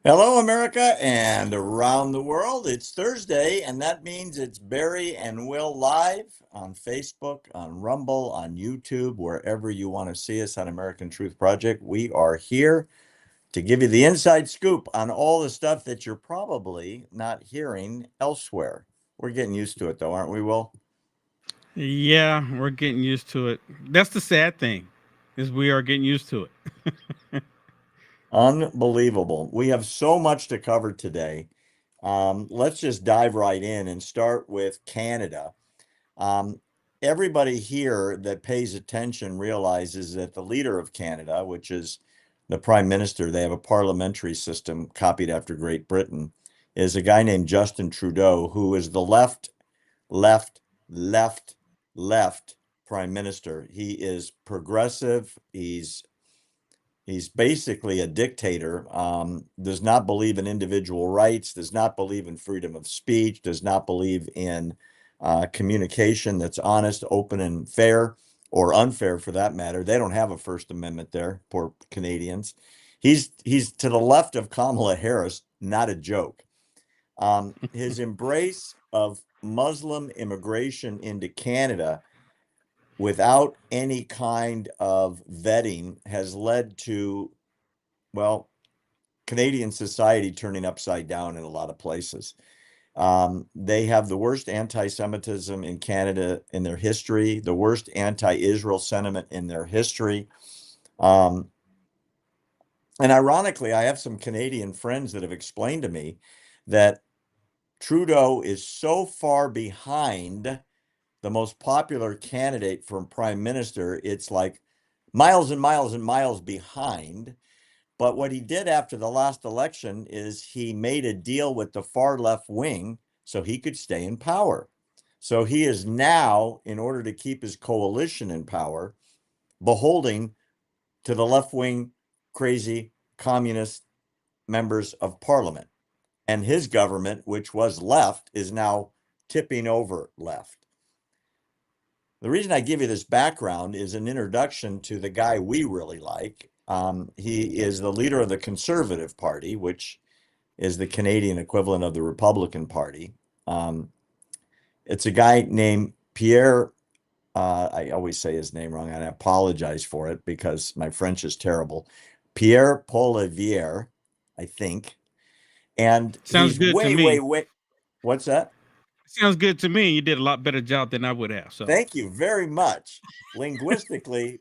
Hello, America, and around the world. It's Thursday, and that means it's Barry and Will live on Facebook, on Rumble, on YouTube, wherever you want to see us on American Truth Project. We are here to give you the inside scoop on all the stuff that you're probably not hearing elsewhere. We're getting used to it, though, aren't we, Will? Yeah, we're getting used to it. That's the sad thing, is we are getting used to it. Unbelievable. We have so much to cover today. Let's just dive right in and start with Canada. Um, Everybody here that pays attention realizes that the leader of Canada, which is the prime minister, they have a parliamentary system copied after Great Britain, is a guy named Justin Trudeau, who is the left, left, left prime minister. He is progressive. He's basically a dictator, does not believe in individual rights, does not believe in freedom of speech, does not believe in communication that's honest, open, and fair, or unfair for that matter. They don't have a First Amendment there, poor Canadians. He's to the left of Kamala Harris, not a joke. His embrace of Muslim immigration into Canada without any kind of vetting has led to, well, Canadian society turning upside down in a lot of places. They have the worst anti-Semitism in Canada in their history, the worst anti-Israel sentiment in their history. Um, and ironically, I have some Canadian friends that have explained to me that Trudeau is so far behind the most popular candidate for prime minister, it's like miles and miles and miles behind. But what he did after the last election is he made a deal with the far left wing so he could stay in power. So he is now, in order to keep his coalition in power, beholding to the left wing, crazy communist members of parliament. And his government, which was left, is now tipping over left. The reason I give you this background is an introduction to the guy we really like. He is the leader of the Conservative Party, which is the Canadian equivalent of the Republican Party. Um, it's a guy named Pierre. I always say his name wrong, and I apologize for it because my French is terrible. Pierre Poilievre, I think. And Sounds he's good to way, way, me. way. What's that? Sounds good to me. You did a lot better job than I would have. So Thank you very much. Linguistically,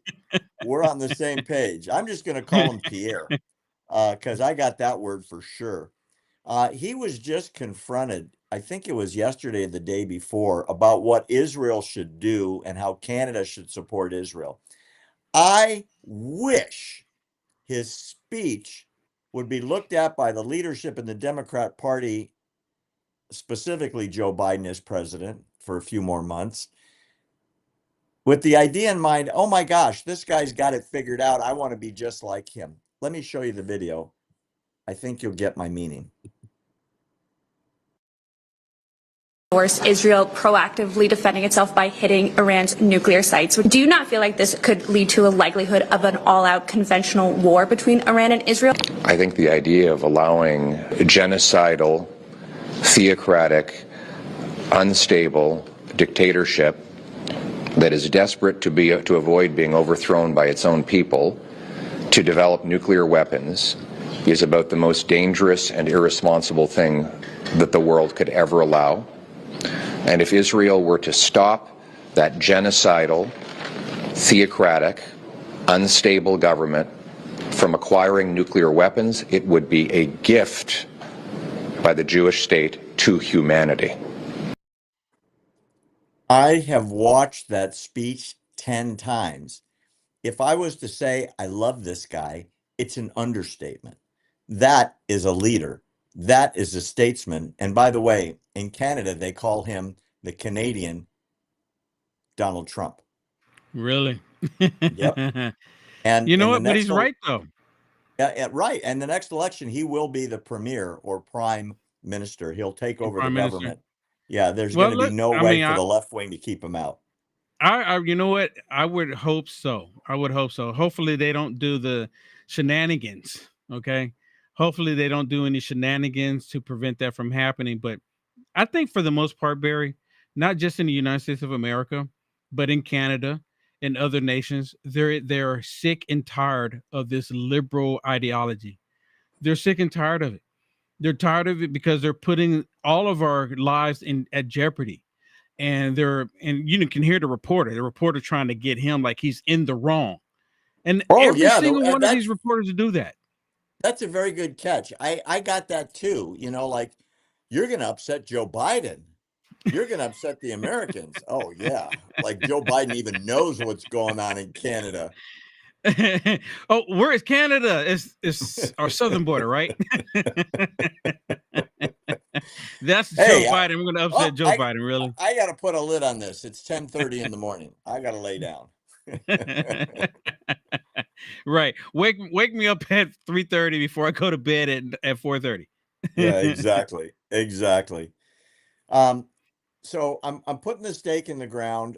we're on the same page. I'm just going to call him Pierre because I got that word for sure. He was just confronted, I think it was yesterday or the day before, about what Israel should do and how Canada should support Israel. I wish his speech would be looked at by the leadership in the Democrat Party, specifically Joe Biden as president for a few more months, with the idea in mind, oh my gosh, this guy's got it figured out. I want to be just like him. Let me show you the video. I think you'll get my meaning. Israel proactively defending itself by hitting Iran's nuclear sites. Do you not feel like this could lead to a likelihood of an all-out conventional war between Iran and Israel? I think the idea of allowing genocidal, theocratic, unstable dictatorship that is desperate to avoid being overthrown by its own people to develop nuclear weapons is about the most dangerous and irresponsible thing that the world could ever allow. And if Israel were to stop that genocidal, theocratic, unstable government from acquiring nuclear weapons, it would be a gift by the Jewish state to humanity. I have watched that speech 10 times. If I was to say I love this guy, it's an understatement. That is a leader. That is a statesman. And by the way, in Canada, they call him the Canadian Donald Trump. really, Yep. And you know in the what? But next, he's right though. yeah, right. And the next election, he will be the premier or prime minister. He'll take over the Prime Minister. government. Yeah, there's going Well, to be look. no I way mean, for I, the left wing to keep him out. you know what? I would hope so. I would hope so. Hopefully, they don't do the shenanigans. Okay. Hopefully they don't do any shenanigans to prevent that from happening. But I think for the most part, Barry, not just in the United States of America, but in Canada and other nations, they're sick and tired of this liberal ideology. They're sick and tired of it. They're tired of it because they're putting all of our lives in at jeopardy. And you can hear the reporter trying to get him like he's in the wrong. And Oh every yeah, single one of these reporters do that. that's a very good catch. I got that too. Like you're going to upset Joe Biden. You're going to upset the Americans. Oh yeah, like Joe Biden even knows what's going on in Canada. Oh, where is Canada? It's our southern border, right? That's Hey, Joe Biden. We're going to upset Joe Biden, really. I got to put a lid on this. It's 10:30 in the morning. I got to lay down. Right. Wake me up at 3:30 before I go to bed at 4:30. Yeah, exactly. Exactly. So I'm putting the stake in the ground.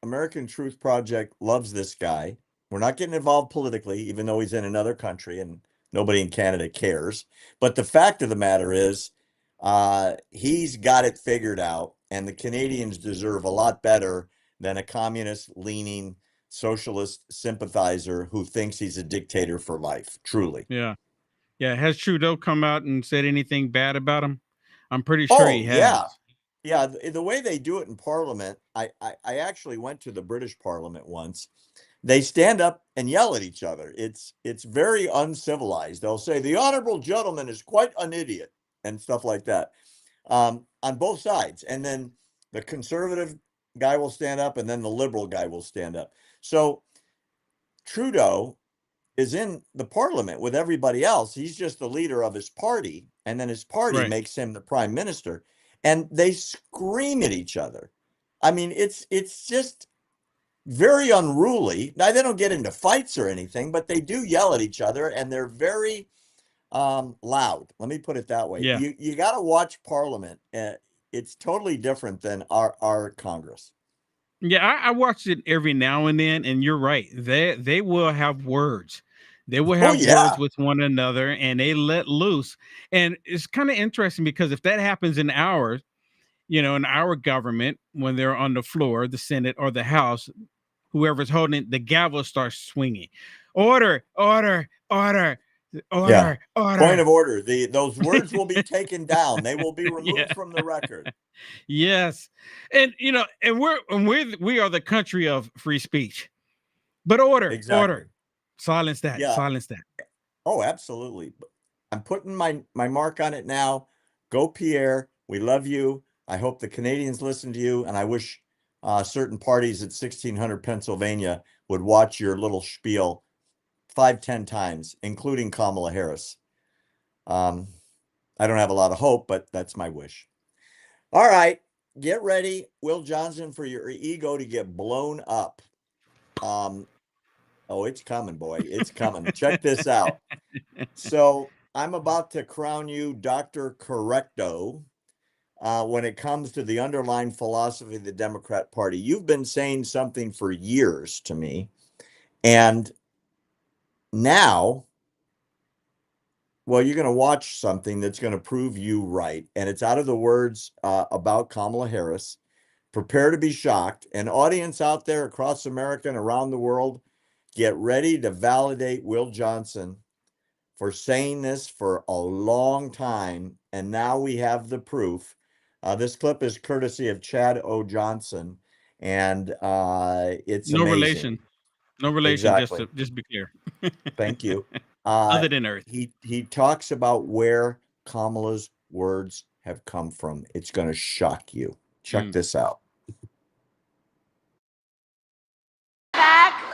American Truth Project loves this guy. We're not getting involved politically, even though he's in another country and nobody in Canada cares. But the fact of the matter is, he's got it figured out, and the Canadians deserve a lot better than a communist-leaning socialist sympathizer who thinks he's a dictator for life. Truly. Yeah. Yeah. Has Trudeau come out and said anything bad about him? I'm pretty sure he has. Yeah. Yeah, the way they do it in Parliament, I actually went to the British Parliament once. They stand up and yell at each other. It's very uncivilized. They'll say the honorable gentleman is quite an idiot and stuff like that, on both sides. And then the conservative guy will stand up, and then the liberal guy will stand up. So Trudeau is in the Parliament with everybody else. He's just the leader of his party, and then his party makes him the prime minister. And they scream at each other. I mean, it's just very unruly. Now, they don't get into fights or anything, but they do yell at each other, and they're very loud. Let me put it that way. Yeah. You got to watch Parliament. It's totally different than our Congress. Yeah, I watch it every now and then, and you're right. They will have words. They will have words with one another, and they let loose. And it's kind of interesting because if that happens in ours, in our government, when they're on the floor, the Senate or the House, whoever's holding it, the gavel starts swinging. Order, order, order, order, order. Point of order. Those words will be taken down. They will be removed from the record. Yes. And and we are the country of free speech. But order, order. Silence that. Yeah. Silence that. Oh, absolutely. I'm putting my mark on it now. Go, Pierre. We love you. I hope the Canadians listen to you, and I wish certain parties at 1600 Pennsylvania would watch your little spiel 5-10 times, including Kamala Harris. I don't have a lot of hope, but that's my wish. All right, get ready, Will Johnson, for your ego to get blown up. Oh, it's coming, boy. It's coming. Check this out. So I'm about to crown you Dr. Correcto when it comes to the underlying philosophy of the Democrat Party. You've been saying something for years to me. And now, well, you're going to watch something that's going to prove you right. And it's out of the words about Kamala Harris. Prepare to be shocked. An audience out there across America and around the world, get ready to validate Will Johnson for saying this for a long time. And now we have the proof. This clip is courtesy of Chad O. Johnson. And it's no amazing. relation. No relation, Exactly. just be clear. Thank you. Other than Earth. He talks about where Kamala's words have come from. It's going to shock you. Check this out.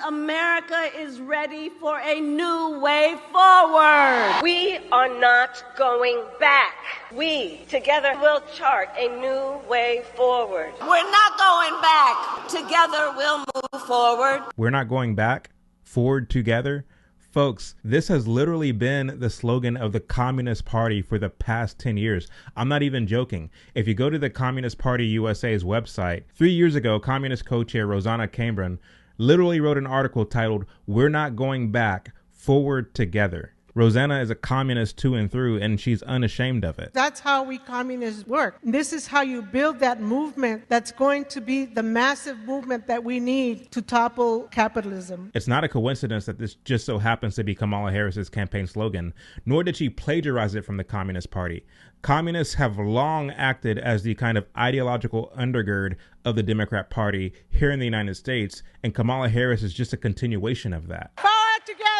America is ready for a new way forward. We are not going back. We together will chart a new way forward. We're not going back. Together we'll move forward. We're not going back. Forward together. Folks, this has literally been the slogan of the Communist Party for the past 10 years. I'm not even joking. If you go to the Communist Party USA's website, 3 years ago, Communist co-chair Rosanna Cambron literally wrote an article titled, "We're Not Going Back, Forward Together." Rosanna is a communist through and through, and she's unashamed of it. That's how we communists work. This is how you build that movement that's going to be the massive movement that we need to topple capitalism. It's not a coincidence that this just so happens to be Kamala Harris's campaign slogan, nor did she plagiarize it from the Communist Party. Communists have long acted as the kind of ideological undergird of the Democrat Party here in the United States, and Kamala Harris is just a continuation of that. Forward together!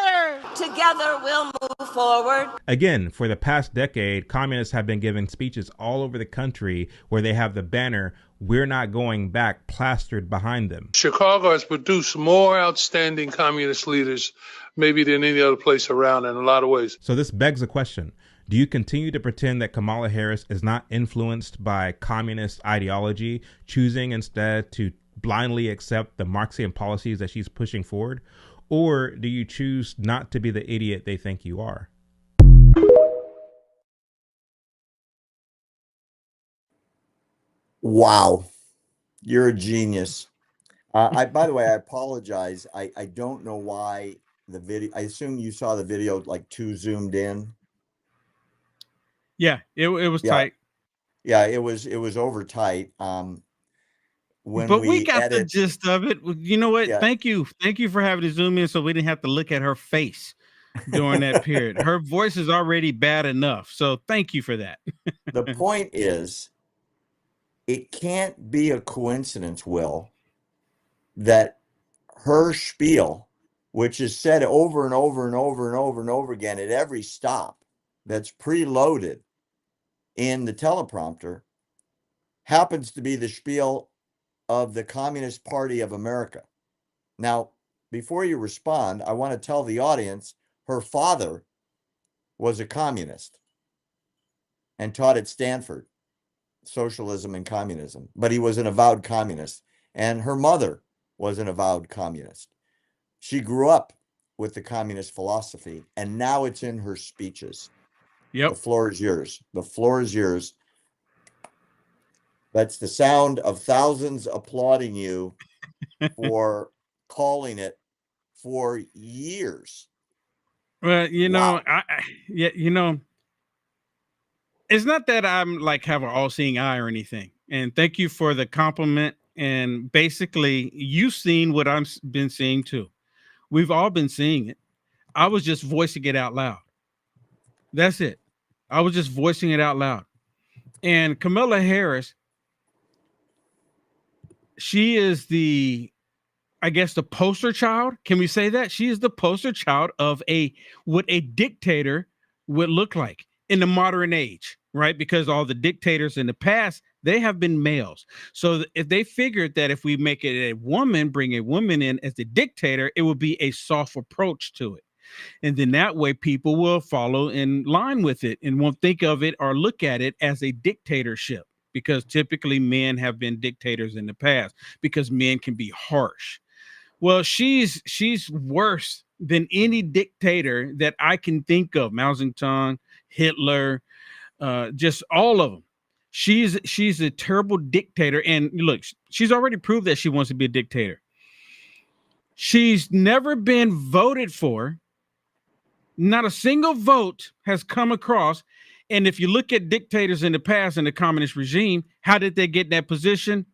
Together we'll move forward. Again, for the past decade, communists have been giving speeches all over the country where they have the banner, "We're not going back," plastered behind them. Chicago has produced more outstanding communist leaders maybe than any other place around in a lot of ways. So this begs a question. Do you continue to pretend that Kamala Harris is not influenced by communist ideology, choosing instead to blindly accept the Marxian policies that she's pushing forward? Or do you choose not to be the idiot they think you are? Wow, you're a genius. By the way, I apologize. I don't know why the video, I assume you saw the video like too zoomed in. Yeah, it was tight. Yeah, it was over tight. When But we got the edit, gist of it. You know what? Yeah. Thank you for having to zoom in so we didn't have to look at her face during that period. Her voice is already bad enough, so thank you for that. the point is, it can't be a coincidence, Will, that her spiel, which is said over and over and over and over and over again at every stop, that's preloaded in the teleprompter, happens to be the spiel of the Communist Party of America. Now, before you respond, I want to tell the audience her father was a communist and taught at Stanford, socialism and communism, but he was an avowed communist. And her mother was an avowed communist. She grew up with the communist philosophy, and now it's in her speeches. Yep. The floor is yours. The floor is yours. That's the sound of thousands applauding you for calling it for years. Well, you know, Wow. it's not that I'm like have an all-seeing eye or anything. And thank you for the compliment. And basically, you've seen what I've been seeing too. We've all been seeing it. I was just voicing it out loud. That's it. I was just voicing it out loud. And Kamala Harris, she is I guess the poster child. Can we say that? She is the poster child of what a dictator would look like in the modern age, right? Because all the dictators in the past, they have been males. So if they figured that if we make it a woman, bring a woman in as the dictator, it would be a soft approach to it. And then that way people will follow in line with it and won't think of it or look at it as a dictatorship, because typically men have been dictators in the past because men can be harsh. Well, she's worse than any dictator that I can think of. Mao Zedong, Hitler, just all of them. She's a terrible dictator. And look, she's already proved that she wants to be a dictator. She's never been voted for. Not a single vote has come across. And if you look at dictators in the past in the communist regime, how did they get in that position?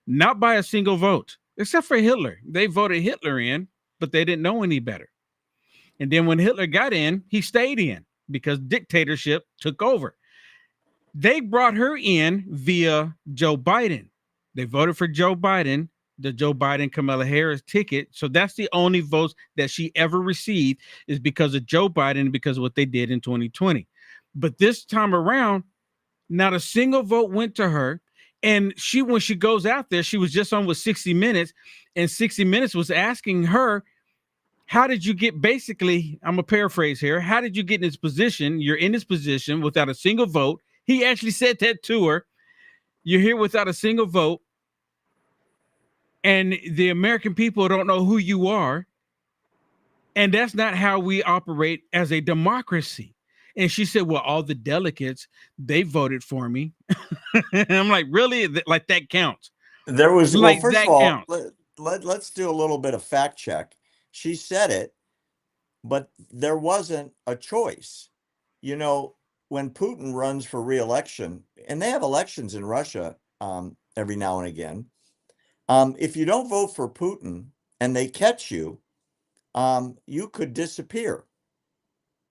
Not by a single vote, except for Hitler. They voted Hitler in, but they didn't know any better. And then when Hitler got in, he stayed in because dictatorship took over. They brought her in via Joe Biden. They voted for Joe Biden, the Joe Biden Kamala Harris ticket. So that's the only votes that she ever received is because of Joe Biden, because of what they did in 2020. But this time around, not a single vote went to her. And when she goes out there, she was just on with 60 Minutes, and 60 Minutes was asking her, how did you get, basically, I'm a paraphrase here, how did you get in this position? You're in this position without a single vote. He actually said that to her. You're here without a single vote. And the American people don't know who you are. And that's not how we operate as a democracy. And she said, well, all the delegates, they voted for me. I'm like, really? Like that counts? There was, like, well, first that of all, counts. let's do a little bit of fact check. She said it but there wasn't a choice. You know, when Putin runs for re-election, and they have elections in Russia every now and again, if you don't vote for Putin and they catch you, you could disappear,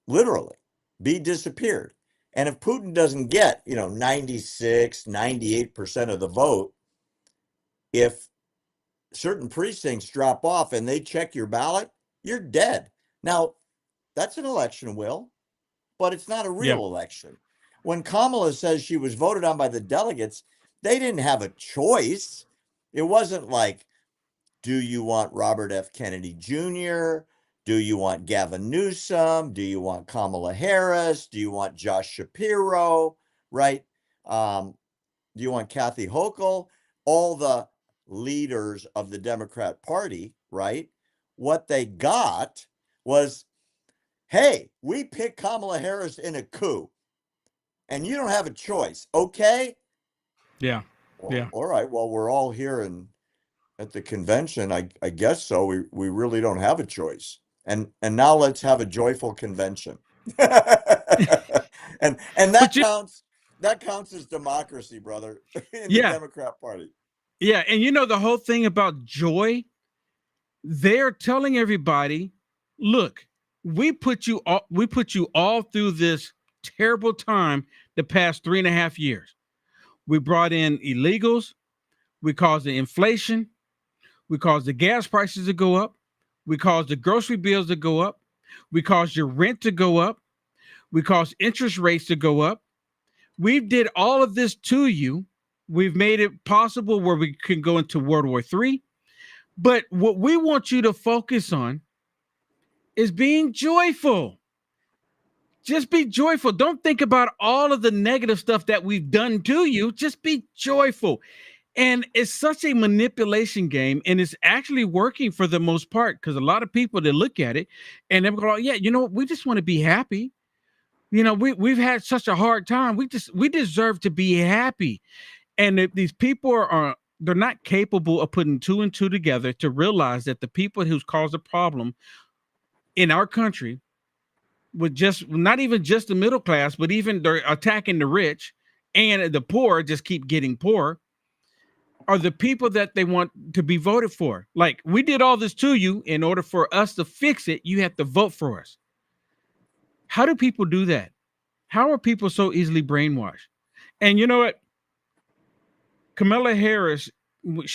literally be disappeared. And if Putin doesn't get, 96, 98% of the vote, if certain precincts drop off and they check your ballot, you're dead. Now, that's an election, Will, but it's not a real election. When Kamala says she was voted on by the delegates, they didn't have a choice. It wasn't like, do you want Robert F. Kennedy Jr.? Do you want Gavin Newsom? Do you want Kamala Harris? Do you want Josh Shapiro? Right? Do you want Kathy Hochul? All the leaders of the Democrat Party, right? What they got was, hey, we picked Kamala Harris in a coup, and you don't have a choice, okay? Yeah. Well, Yeah. all right. Well, we're all here at the convention. I guess so. We really don't have a choice. And now let's have a joyful convention. and that counts. That counts as democracy, brother, in the Democrat Party. Yeah, and the whole thing about joy, they're telling everybody, look, we put you all through this terrible time the past 3.5 years. We brought in illegals, we caused the inflation, we caused the gas prices to go up, we caused the grocery bills to go up, we caused your rent to go up, we caused interest rates to go up. We did all of this to you. We've made it possible where we can go into World War III. But what we want you to focus on is being joyful. Just be joyful. Don't think about all of the negative stuff that we've done to you. Just be joyful. And it's such a manipulation game, and it's actually working for the most part, because a lot of people, they look at it and they're going, yeah, we just want to be happy. We've had such a hard time. We deserve to be happy. And if these people they're not capable of putting two and two together to realize that the people who's caused the problem in our country, with just not even just the middle class, but even they're attacking the rich, and the poor just keep getting poorer, are the people that they want to be voted for. Like, we did all this to you. In order for us to fix it, you have to vote for us. How do people do that? How are people so easily brainwashed? And you know what? Kamala Harris,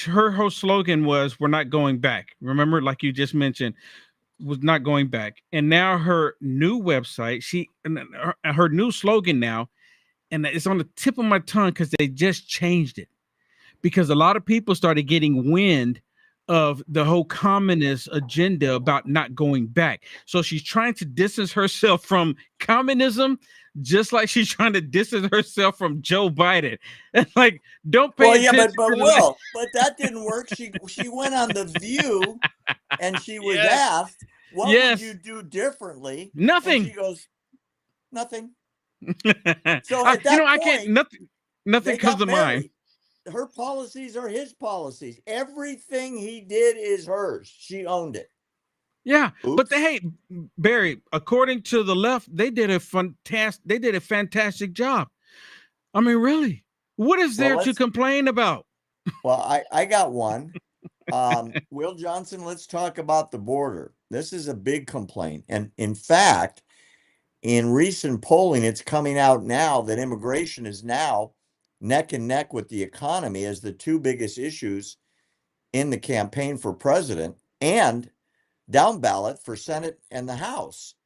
her whole slogan was, we're not going back. Remember, like you just mentioned, was not going back. And now her new website, her new slogan now, and it's on the tip of my tongue because they just changed it. Because a lot of people started getting wind of the whole communist agenda about not going back. So she's trying to distance herself from communism, just like she's trying to distance herself from Joe Biden. Like, don't pay attention. But that didn't work. She went on The View, and she was asked, what would you do differently? Nothing. And she goes, nothing. So at that point, I can't, nothing comes to mind. Her policies are his policies. Everything he did is hers. She owned it. Yeah. Oops. But hey, Barry, according to the left, they did a fantastic job. I mean, really, what is there to complain about? Well, I got one. Will Johnson, let's talk about the border. This is a big complaint. And in fact, in recent polling, it's coming out now that immigration is now neck and neck with the economy as the two biggest issues in the campaign for president, and down ballot for Senate and the House.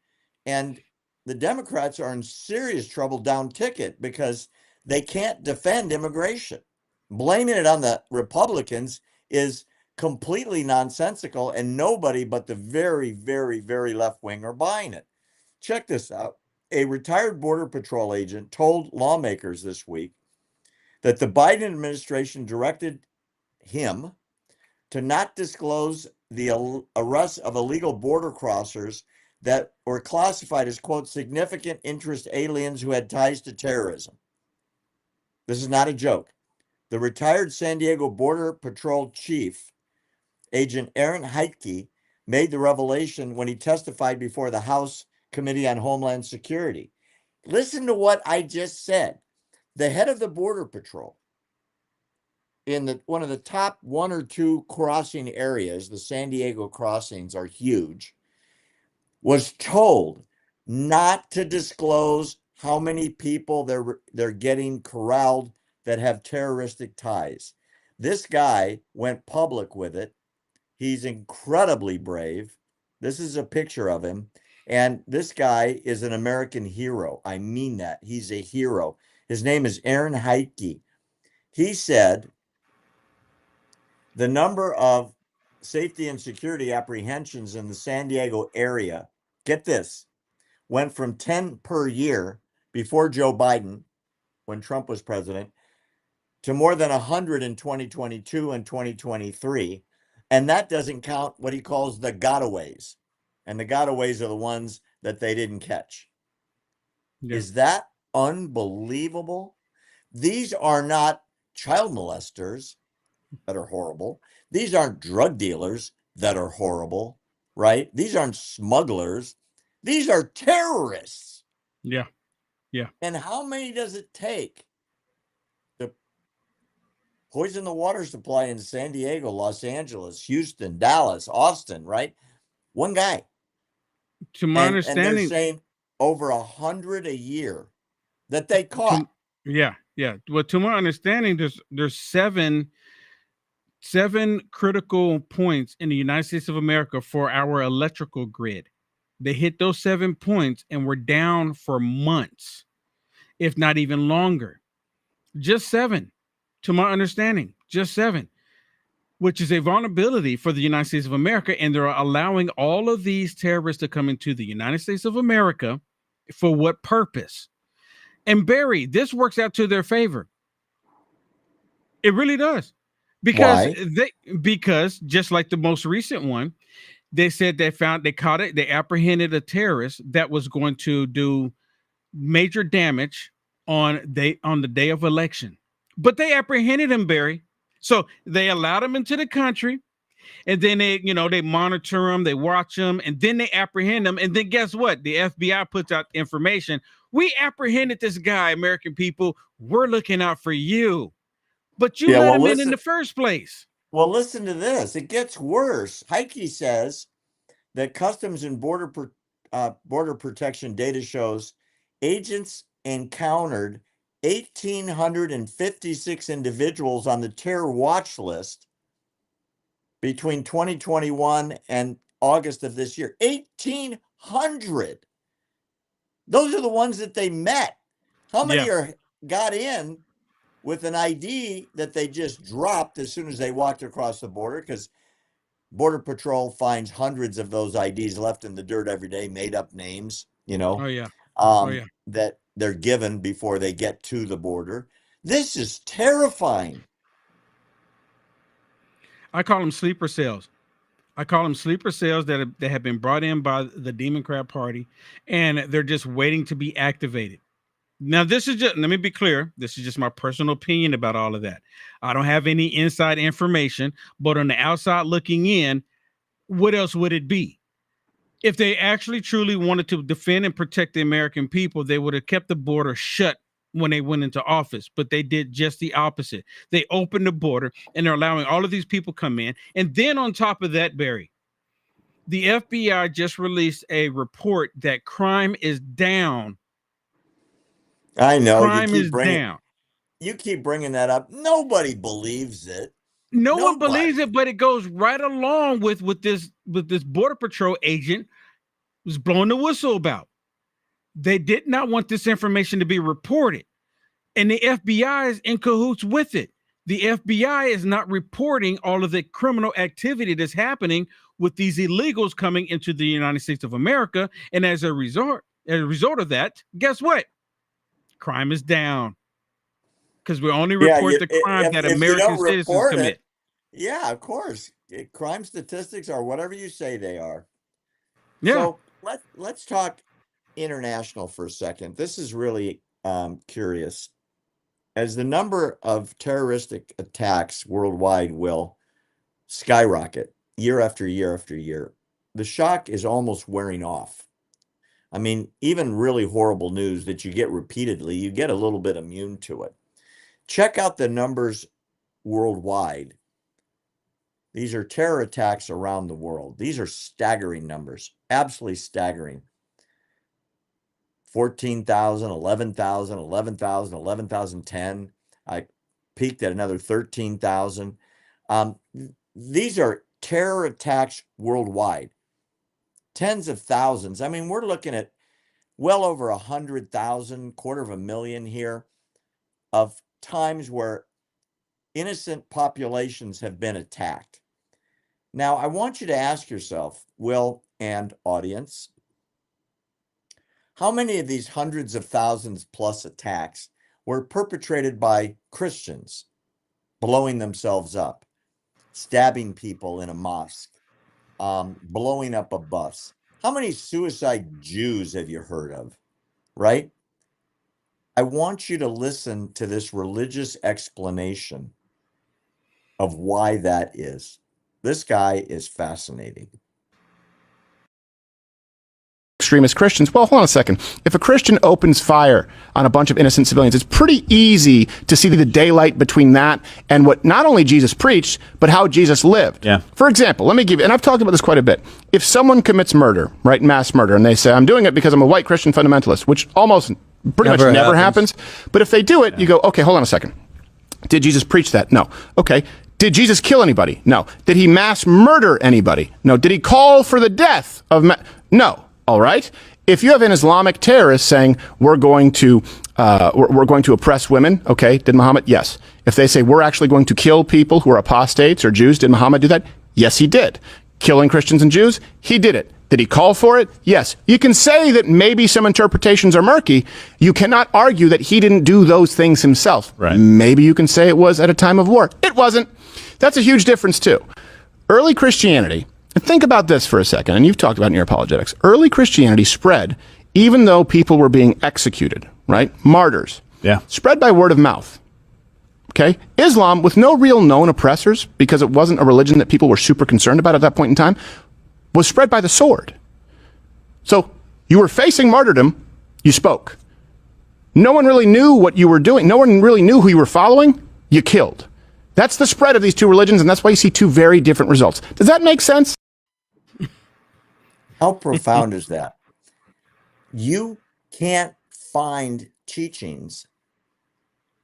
And the Democrats are in serious trouble down ticket because they can't defend immigration. Blaming it on the Republicans is completely nonsensical, and nobody but the very, very, very left wing are buying it. Check this out. A retired Border Patrol agent told lawmakers this week that the Biden administration directed him to not disclose the arrest of illegal border crossers that were classified as, quote, significant interest aliens who had ties to terrorism. This is not a joke. The retired San Diego Border Patrol chief, Agent Aaron Heitke, made the revelation when he testified before the House Committee on Homeland Security. Listen to what I just said. The head of the Border Patrol in one of the top 1 or 2 crossing areas, the San Diego crossings are huge, was told not to disclose how many people they're getting corralled that have terroristic ties. This guy went public with it. He's incredibly brave. This is a picture of him. And this guy is an American hero. I mean that. He's a hero. His name is Aaron Heitke. He said the number of safety and security apprehensions in the San Diego area, get this, went from 10 per year before Joe Biden, when Trump was president, to more than 100 in 2022 and 2023. And that doesn't count what he calls the gotaways. And the gotaways are the ones that they didn't catch. Yeah. Is that unbelievable? These are not child molesters that are horrible. These aren't drug dealers that are horrible, right? These aren't smugglers. These are terrorists. Yeah. Yeah. And how many does it take to poison the water supply in San Diego, Los Angeles, Houston, Dallas, Austin, right? One guy. To my understanding, and they're saying over 100 a year that they caught. Yeah. Well, to my understanding, there's seven critical points in the United States of America for our electrical grid. They hit those 7 points and we're down for months, if not even longer. Just 7, to my understanding, just 7, which is a vulnerability for the United States of America. And they're allowing all of these terrorists to come into the United States of America. For what purpose? And Barry, this works out to their favor. It really does. Because just like the most recent one, they said they apprehended a terrorist that was going to do major damage on the day of election. But they apprehended him, Barry. So they allowed him into the country, and then they monitor him, they watch him, and then they apprehend him. And then guess what? The FBI puts out information. We apprehended this guy, American people. We're looking out for you. But you let him in the first place. Well, listen to this. It gets worse. Heitke says that Customs and Border Protection data shows agents encountered 1,856 individuals on the terror watch list between 2021 and August of this year. 1,800. Those are the ones that they met. How many got in with an ID that they just dropped as soon as they walked across the border? Because Border Patrol finds hundreds of those IDs left in the dirt every day, made up names, that they're given before they get to the border. This is terrifying. I call them sleeper cells. that have been brought in by the Democrat Party, and they're just waiting to be activated. Now, let me be clear. This is just my personal opinion about all of that. I don't have any inside information, but on the outside looking in, what else would it be? If they actually truly wanted to defend and protect the American people, they would have kept the border shut when they went into office, but they did just the opposite. They opened the border and they're allowing all of these people come in. And then on top of that, Barry, the FBI just released a report that crime is down. I know. Crime is down. You keep bringing that up. Nobody believes it. No one believes it, but it goes right along with this Border Patrol agent was blowing the whistle about. They did not want this information to be reported, and the FBI is in cahoots with it. The FBI is not reporting all of the criminal activity that's happening with these illegals coming into the United States of America, and as a result of that, guess what? Crime is down. Because we only report the crime that American citizens commit. Yeah, of course. Crime statistics are whatever you say they are. Yeah. So let's talk international for a second. This is really curious. As the number of terroristic attacks worldwide will skyrocket year after year after year, the shock is almost wearing off. I mean, even really horrible news that you get repeatedly, you get a little bit immune to it. Check out the numbers worldwide. These are terror attacks around the world. These are staggering numbers, absolutely staggering. 14,000, 11,000, 11,000, 11,010. I peaked at another 13,000. These are terror attacks worldwide. Tens of thousands. I mean, we're looking at well over 100,000, 250,000 here of times where innocent populations have been attacked. Now, I want you to ask yourself, Will and audience, how many of these hundreds of thousands plus attacks were perpetrated by Christians blowing themselves up, stabbing people in a mosque, blowing up a bus? How many suicide Jews have you heard of, right? I want you to listen to this religious explanation of why that is. This guy is fascinating. Extremist Christians. Well, hold on a second. If a Christian opens fire on a bunch of innocent civilians, it's pretty easy to see the daylight between that and what not only Jesus preached, but how Jesus lived. Yeah. For example, let me give you, and I've talked about this quite a bit. If someone commits murder, right, mass murder, and they say, I'm doing it because I'm a white Christian fundamentalist, which almost pretty much never happens. But if they do it, you go, okay, hold on a second. Did Jesus preach that? No. Okay. Did Jesus kill anybody? No. Did he mass murder anybody? No. Did he call for the death of No. All right. If you have an Islamic terrorist saying we're going to oppress women, okay, did Muhammad? Yes. If they say we're actually going to kill people who are apostates or Jews, did Muhammad do that? Yes, he did. Killing Christians and Jews, he did it. Did he call for it? Yes. You can say that maybe some interpretations are murky. You cannot argue that he didn't do those things himself. Right. Maybe you can say it was at a time of war. It wasn't. That's a huge difference too. Early Christianity. And think about this for a second, and you've talked about it in your apologetics. Early Christianity spread even though people were being executed, right? Martyrs. Yeah. Spread by word of mouth. Okay? Islam, with no real known oppressors, because it wasn't a religion that people were super concerned about at that point in time, was spread by the sword. So you were facing martyrdom, you spoke. No one really knew what you were doing. No one really knew who you were following, you killed. That's the spread of these two religions, and that's why you see two very different results. Does that make sense? How profound is that? You can't find teachings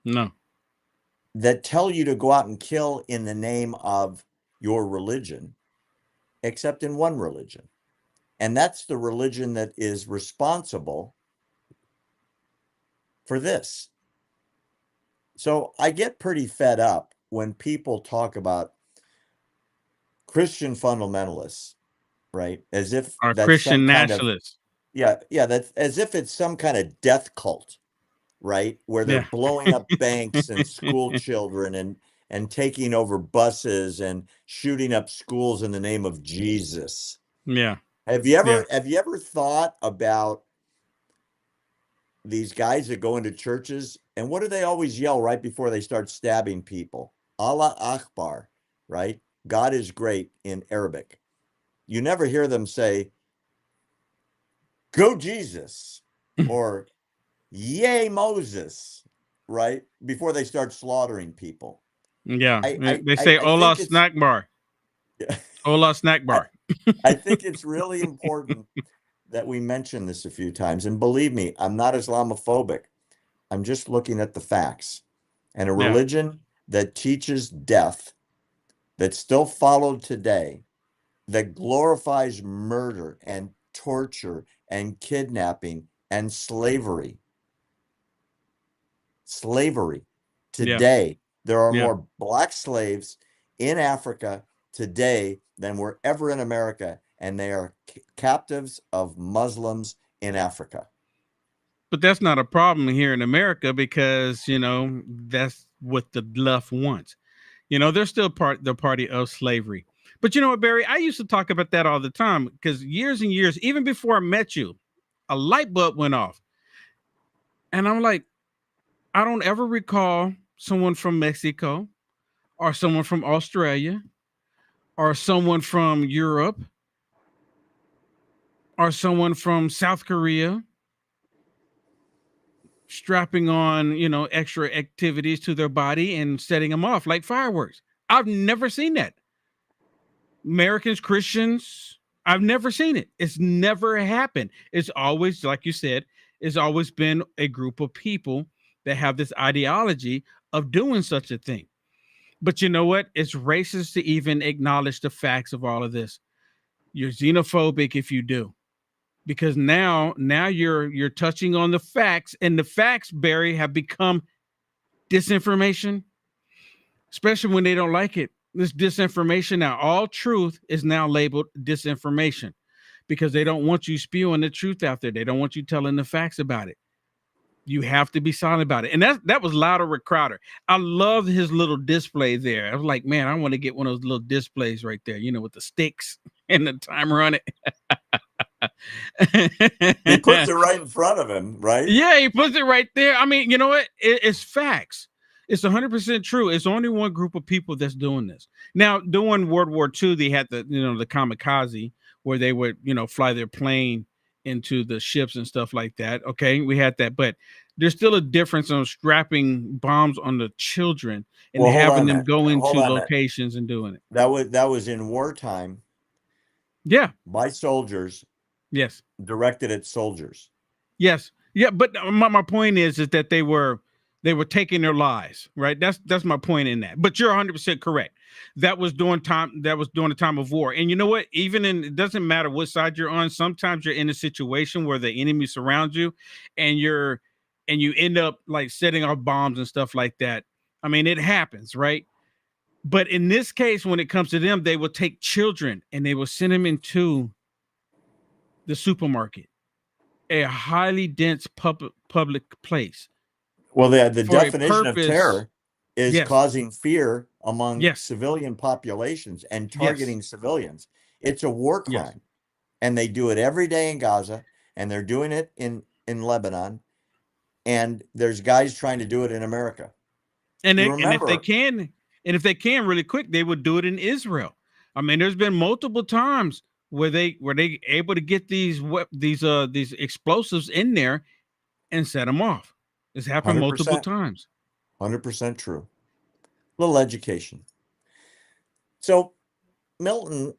that tell you to go out and kill in the name of your religion, except in one religion. And that's the religion that is responsible for this. So I get pretty fed up when people talk about Christian fundamentalists, right? As if Or that's Christian some kind of- nationalists. yeah, that's as if it's some kind of death cult, right? Where they're blowing up banks and school children and taking over buses and shooting up schools in the name of Jesus. Yeah. Have you ever thought about these guys that go into churches and what do they always yell right before they start stabbing people? Allah Akbar, right? God is great in Arabic. You never hear them say, go Jesus, or yay Moses, right? Before they start slaughtering people. Yeah. They say Ola snack bar. Ola snack bar. I think it's really important that we mention this a few times. And believe me, I'm not Islamophobic. I'm just looking at the facts. And a religion that teaches death, that's still followed today, that glorifies murder and torture and kidnapping and slavery. Slavery. Today, there are more black slaves in Africa today than were ever in America, and they are captives of Muslims in Africa. But that's not a problem here in America because, that's what the left wants. They're still the party of slavery. But you know what, Barry? I used to talk about that all the time because years and years, even before I met you, a light bulb went off. And I'm like, I don't ever recall someone from Mexico or someone from Australia or someone from Europe or someone from South Korea strapping on, extra activities to their body and setting them off like fireworks. I've never seen that. Americans, Christians, I've never seen it. It's never happened. It's always, like you said, it's always been a group of people that have this ideology of doing such a thing. But you know what? It's racist to even acknowledge the facts of all of this. You're xenophobic if you do, because now you're touching on the facts, and the facts, Barry, have become disinformation, especially when they don't like it. This disinformation now, all truth is now labeled disinformation because they don't want you spewing the truth out there. They don't want you telling the facts about it. You have to be silent about it. And that was Louder with Crowder. I love his little display there. I was like, man, I want to get one of those little displays right there, with the sticks and the timer on it. He puts it right in front of him, right? Yeah, he puts it right there. I mean, you know what? It's facts. It's 100% true. It's only one group of people that's doing this. Now, during World War II, they had the kamikaze, where they would, fly their plane into the ships and stuff like that. Okay, we had that, but there's still a difference on strapping bombs on the children and having them go into locations and doing it. That was in wartime. Yeah, by soldiers. Yes, directed at soldiers. Yes, yeah, but my point is that they were taking their lives, right? That's my point in that. But you're 100% correct. That was during the time of war. And you know what? It doesn't matter what side you're on. Sometimes you're in a situation where the enemy surrounds you, and you end up like setting off bombs and stuff like that. I mean, it happens, right? But in this case, when it comes to them, they will take children and they will send them into the supermarket, a highly dense public place. Well, the definition of terror is yes. causing fear among yes. civilian populations and targeting yes. civilians. It's a war crime. Yes. And they do it every day in Gaza, and they're doing it in Lebanon, and there's guys trying to do it in America. And if they can really quick, they would do it in Israel. I mean, there's been multiple times where they able to get these explosives in there and set them off. It's happened 100%. Multiple times. 100% true. Little education. So Milton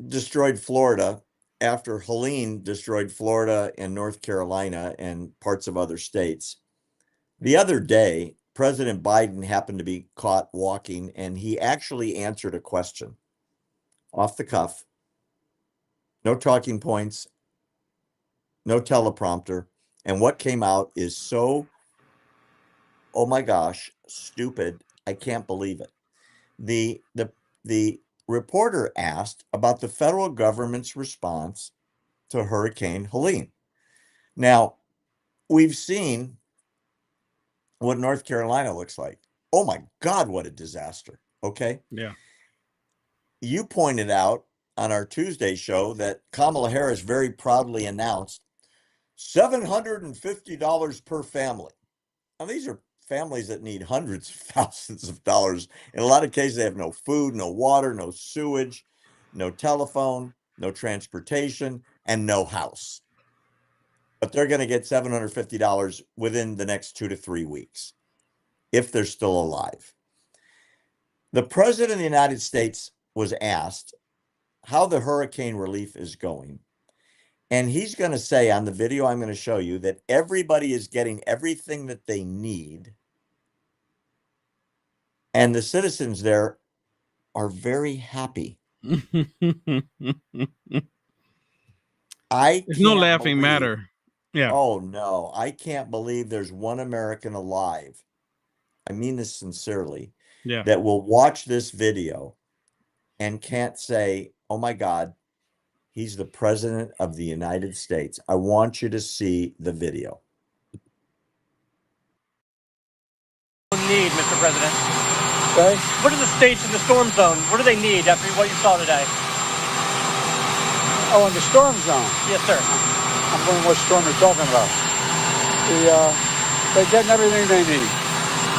destroyed Florida after Helene destroyed Florida and North Carolina and parts of other states. The other day, President Biden happened to be caught walking, and he actually answered a question off the cuff. No talking points, no teleprompter. And what came out is so, oh my gosh, stupid. I can't believe it. The reporter asked about the federal government's response to Hurricane Helene. Now, we've seen what North Carolina looks like. Oh my God, what a disaster. Okay. Yeah. You pointed out on our Tuesday show that Kamala Harris very proudly announced $750 per family. Now, these are families that need hundreds of thousands of dollars. In a lot of cases, they have no food, no water, no sewage, no telephone, no transportation, and no house. But they're going to get $750 within the next 2 to 3 weeks, if they're still alive. The President of the United States was asked how the hurricane relief is going. And he's going to say on the video I'm going to show you that everybody is getting everything that they need. And the citizens there are very happy. There's no laughing matter. Yeah. Oh, no. I can't believe there's one American alive. I mean this sincerely. Yeah. That will watch this video and can't say, oh, my God, he's the President of the United States. I want you to see the video. Need, Mr. President. Okay. What are the states in the storm zone? What do they need after what you saw today? Oh, in the storm zone? Yes, sir. I'm wondering what storm you're talking about. They're getting everything they need.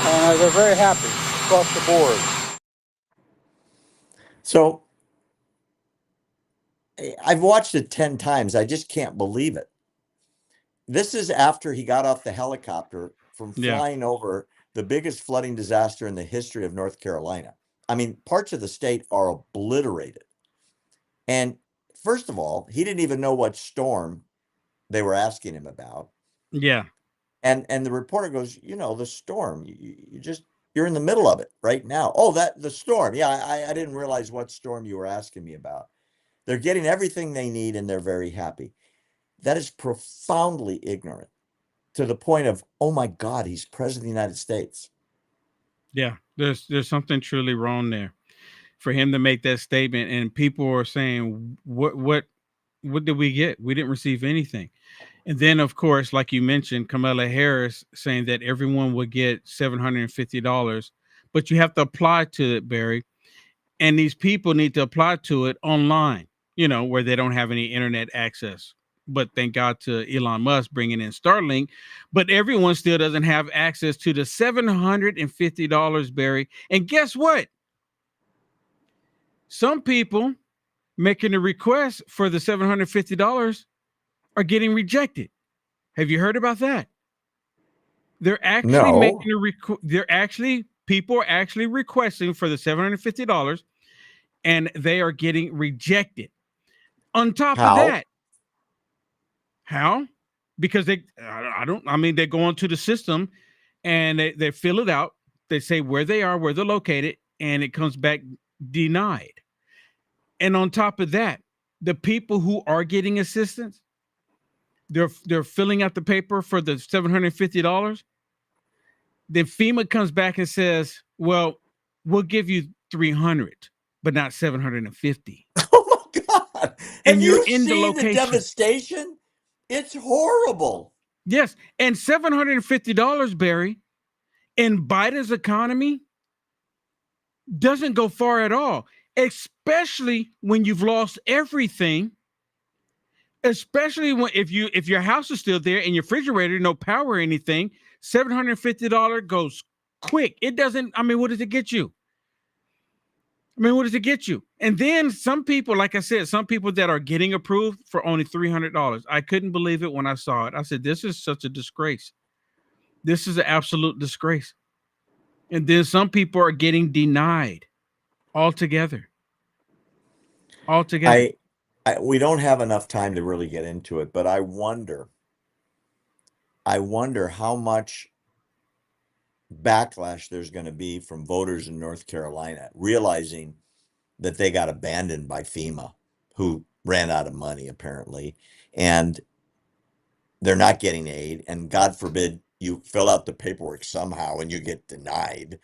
And they're very happy across the board. So I've watched it 10 times. I just can't believe it. This is after he got off the helicopter from Yeah. flying over the biggest flooding disaster in the history of North Carolina. I mean, parts of the state are obliterated. And first of all, he didn't even know what storm they were asking him about. Yeah. And the reporter goes, you know, the storm, you're in the middle of it right now. Oh, the storm. Yeah, I didn't realize what storm you were asking me about. They're getting everything they need and they're very happy. That is profoundly ignorant to the point of, oh my God, he's president of the United States. Yeah, there's something truly wrong there for him to make that statement. And people are saying, what did we get? We didn't receive anything. And then, of course, like you mentioned, Kamala Harris saying that everyone would get $750, but you have to apply to it, Barry. And these people need to apply to it online, you know, where they don't have any internet access. But thank God to Elon Musk bringing in Starlink. But everyone still doesn't have access to the $750, Barry. And guess what? Some people making a request for the $750 are getting rejected. Have you heard about that? They're actually making a people are actually requesting for the $750 and they are getting rejected. On top of that, how? Because they go onto the system and they fill it out. They say where they are, where they're located, and it comes back denied. And on top of that, the people who are getting assistance, they're filling out the paper for the $750. Then FEMA comes back and says, well, we'll give you $300, but not $750. Oh my God. And Have you're you in the seen location. the devastation? It's horrible. Yes. And $750, Barry, in Biden's economy doesn't go far at all, especially when you've lost everything. Especially when if your house is still there and your refrigerator, no power or anything, $750 goes quick. It doesn't, I mean, what does it get you? And then some people, like I said, some people that are getting approved for only $300. I couldn't believe it when I saw it. I said, this is such a disgrace. This is an absolute disgrace. And then some people are getting denied altogether. We don't have enough time to really get into it, but I wonder how much backlash there's going to be from voters in North Carolina, realizing that they got abandoned by FEMA, who ran out of money apparently, and they're not getting aid. And God forbid you fill out the paperwork somehow and you get denied.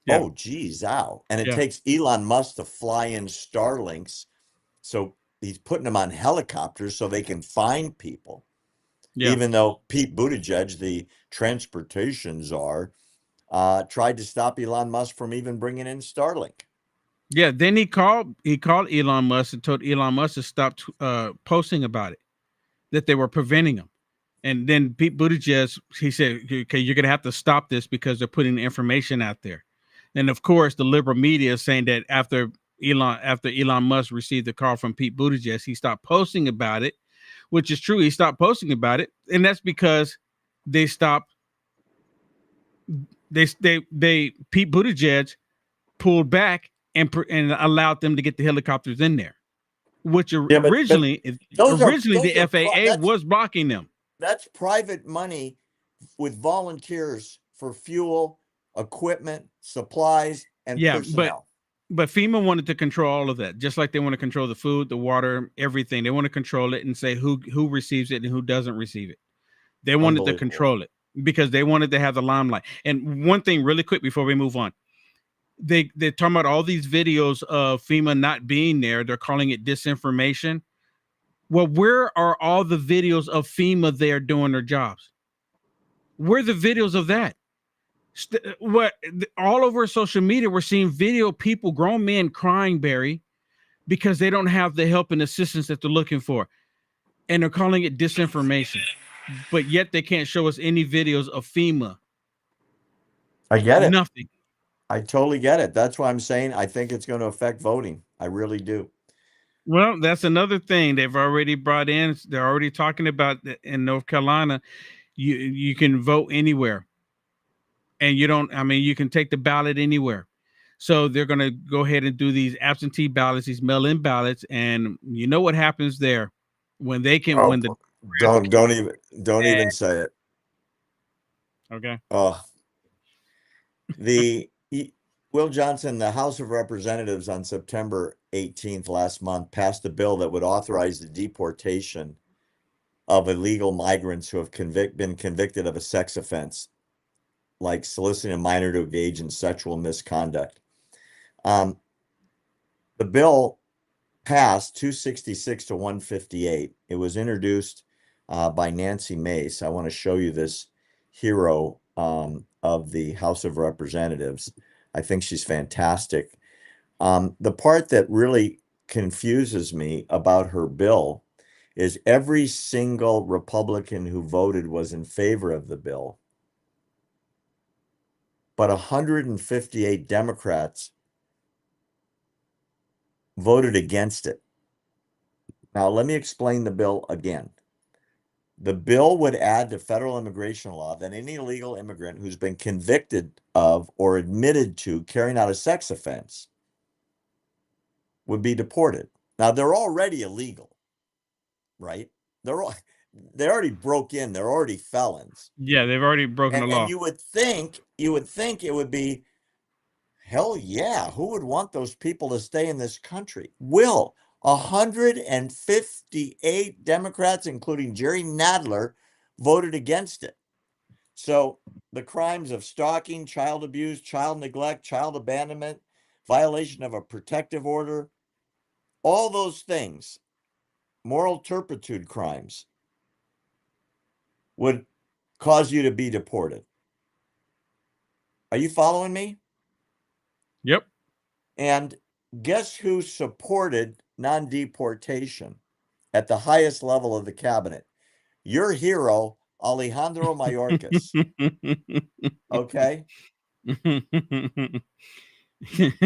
Yeah. Oh, geez, ow. And it takes Elon Musk to fly in Starlinks. So he's putting them on helicopters so they can find people. Yeah. Even though Pete Buttigieg, the transportation czar, tried to stop Elon Musk from even bringing in Starlink. Yeah, then he called Elon Musk and told Elon Musk to stop posting about it, that they were preventing him. And then Pete Buttigieg, he said, okay, you're going to have to stop this because they're putting the information out there. And of course, the liberal media is saying that after Elon Musk received the call from Pete Buttigieg, he stopped posting about it, which is true. He stopped posting about it. And that's because they stopped. Pete Buttigieg pulled back and allowed them to get the helicopters in there, which originally the FAA was blocking them. That's private money with volunteers for fuel, equipment, supplies, and personnel. But FEMA wanted to control all of that, just like they want to control the food, the water, everything. They want to control it and say who receives it and who doesn't receive it. They wanted to control it because they wanted to have the limelight. And one thing really quick before we move on, they're talking about all these videos of FEMA not being there. They're calling it disinformation. Well, where are all the videos of FEMA there doing their jobs? Where are the videos of that? All over social media, we're seeing people, grown men crying, Barry, because they don't have the help and assistance that they're looking for. And they're calling it disinformation. But yet they can't show us any videos of FEMA. I get it. Nothing. I totally get it. That's why I'm saying I think it's going to affect voting. I really do. Well, that's another thing they've already brought in. They're already talking about in North Carolina. You can vote anywhere, and you don't. I mean, you can take the ballot anywhere. So they're going to go ahead and do these absentee ballots, these mail-in ballots, and you know what happens there when they can. Oh, When the don't even say it. okay. Oh, Will Johnson, the House of Representatives on September 18th last month passed a bill that would authorize the deportation of illegal migrants who have been convicted of a sex offense, like soliciting a minor to engage in sexual misconduct. The bill passed 266 to 158. It was introduced by Nancy Mace. I want to show you this hero of the House of Representatives. I think she's fantastic. The part that really confuses me about her bill is every single Republican who voted was in favor of the bill, but 158 Democrats voted against it. Now, let me explain the bill again. The bill would add to federal immigration law that any illegal immigrant who's been convicted of or admitted to carrying out a sex offense would be deported. Now, they're already illegal, right? They already broke in. They're already felons. Yeah, they've already broken the law. And you would think it would be, hell yeah, who would want those people to stay in this country? 158 Democrats, including Jerry Nadler, voted against it. So the crimes of stalking, child abuse, child neglect, child abandonment, violation of a protective order, all those things, moral turpitude crimes, would cause you to be deported. Are you following me? Yep. And guess who supported non-deportation at the highest level of the cabinet? Your hero, Alejandro Mayorkas. Okay.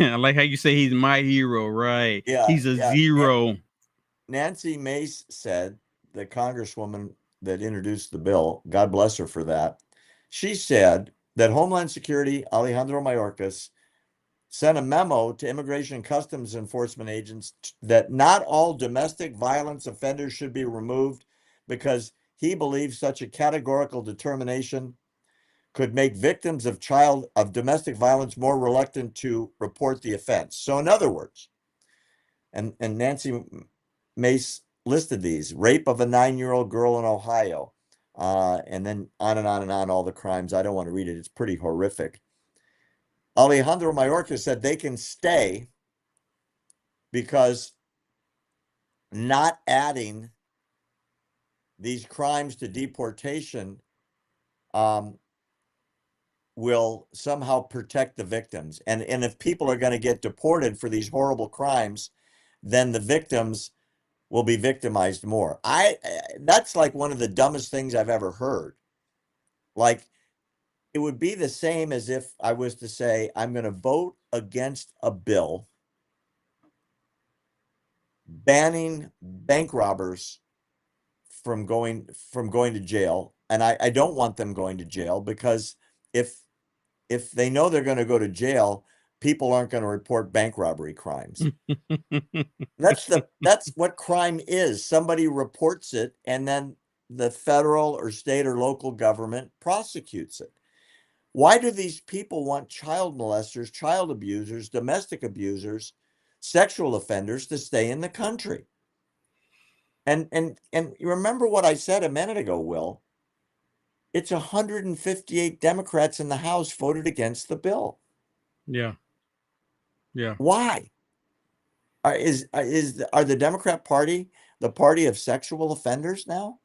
I like how you say he's my hero, right? Yeah. He's a zero. Nancy Mace said, the congresswoman that introduced the bill, God bless her for that. She said that Homeland Security, Alejandro Mayorkas, sent a memo to Immigration and Customs Enforcement agents that not all domestic violence offenders should be removed because he believes such a categorical determination could make victims of domestic violence more reluctant to report the offense. So in other words, and Nancy Mace listed these: rape of a 9-year-old girl in Ohio, and then on and on and on, all the crimes. I don't want to read it. It's pretty horrific. Alejandro Mayorkas said they can stay because not adding these crimes to deportation will somehow protect the victims. And if people are going to get deported for these horrible crimes, then the victims will be victimized more. That's like one of the dumbest things I've ever heard. Like, it would be the same as if I was to say, I'm going to vote against a bill banning bank robbers from going to jail. And I don't want them going to jail because if they know they're going to go to jail, people aren't going to report bank robbery crimes. That's what crime is. Somebody reports it and then the federal or state or local government prosecutes it. Why do these people want child molesters, child abusers, domestic abusers, sexual offenders to stay in the country? And you remember what I said a minute ago, Will? It's 158 Democrats in the House voted against the bill. Yeah. Why? Are the Democrat Party the party of sexual offenders now?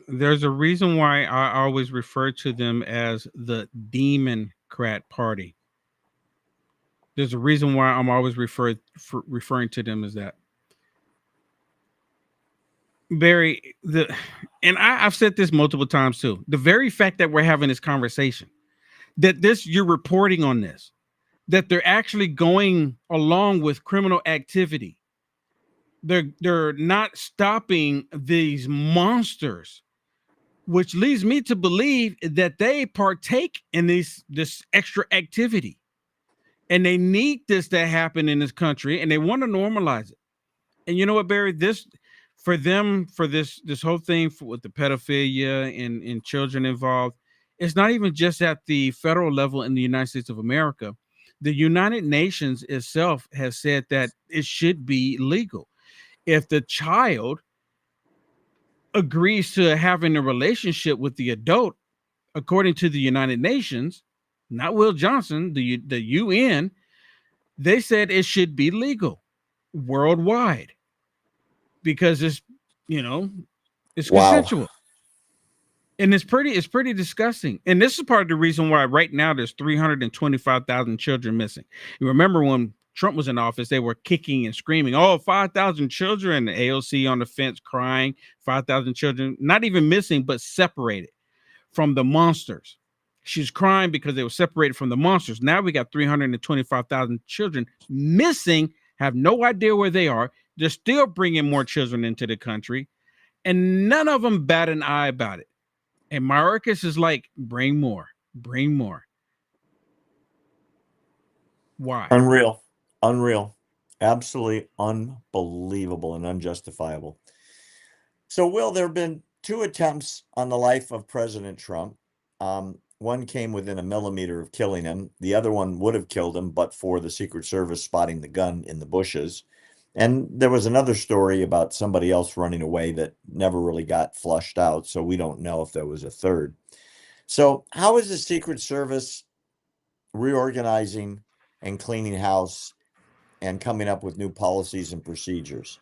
There's a reason why I always refer to them as the Democrat Party. There's a reason why I'm always referring to them as that. Barry, I've said this multiple times too. The very fact that we're having this conversation, that you're reporting on this, that they're actually going along with criminal activity. They're not stopping these monsters, which leads me to believe that they partake in this extra activity, and they need this to happen in this country, and they want to normalize it. And you know what, Barry? This for them, for this whole thing with the pedophilia and children involved, it's not even just at the federal level in the United States of America. The United Nations itself has said that it should be legal. If the child agrees to having a relationship with the adult, according to the United Nations, not Will Johnson, the UN, they said it should be legal worldwide because it's, it's consensual. And it's pretty disgusting. And this is part of the reason why right now there's 325,000 children missing. You remember when Trump was in office, they were kicking and screaming, 5,000 children, the AOC on the fence crying, 5,000 children, not even missing, but separated from the monsters. She's crying because they were separated from the monsters. Now we got 325,000 children missing, have no idea where they are. They're still bringing more children into the country, and none of them bat an eye about it. And Mayorkas is like, bring more. Why? Unreal. Absolutely unbelievable and unjustifiable. So, Will, there have been 2 attempts on the life of President Trump. One came within a millimeter of killing him. The other one would have killed him, but for the Secret Service spotting the gun in the bushes. And there was another story about somebody else running away that never really got flushed out. So we don't know if there was a third. So how is the Secret Service reorganizing and cleaning house and coming up with new policies and procedures?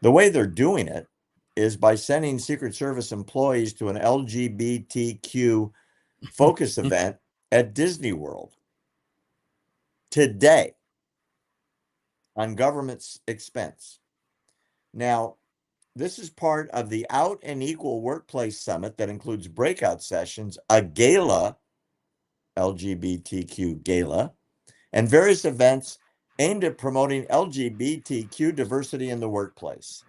The way they're doing it is by sending Secret Service employees to an LGBTQ focus event at Disney World today on government's expense. Now, this is part of the Out and Equal Workplace Summit that includes breakout sessions, a gala, LGBTQ gala, and various events aimed at promoting LGBTQ diversity in the workplace.